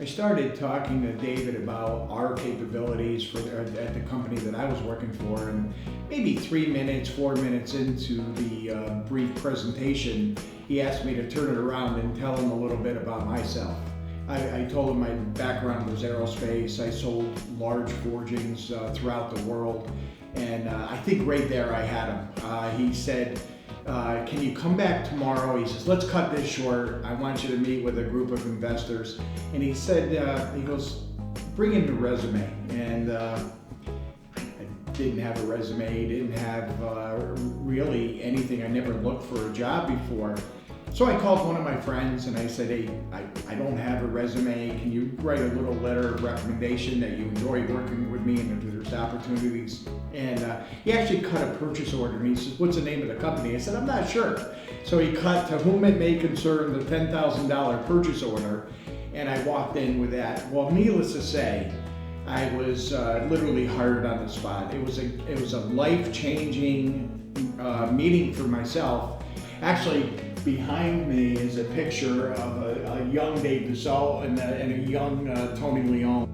I started talking to David about our capabilities at the company that I was working for, and maybe 3 minutes, 4 minutes into the brief presentation, he asked me to turn it around and tell him a little bit about myself. I told him my background was aerospace. I sold large forgings throughout the world, and I think right there I had him. He said, can you come back tomorrow? He says, let's cut this short. I want you to meet with a group of investors. And he said, he goes, bring in the resume. And I didn't have a resume, didn't have really anything. I never looked for a job before. So I called one of my friends and I said, hey, I don't have a resume. Can you write a little letter of recommendation that you enjoy working with me and if there's opportunities? And he actually cut a purchase order and he said, what's the name of the company? I said, I'm not sure. So he cut To Whom It May Concern, the $10,000 purchase order, and I walked in with that. Well, needless to say, I was literally hired on the spot. It was a life-changing meeting for myself. Actually, behind me is a picture of a young Dave Dussault and a young Tony Leon.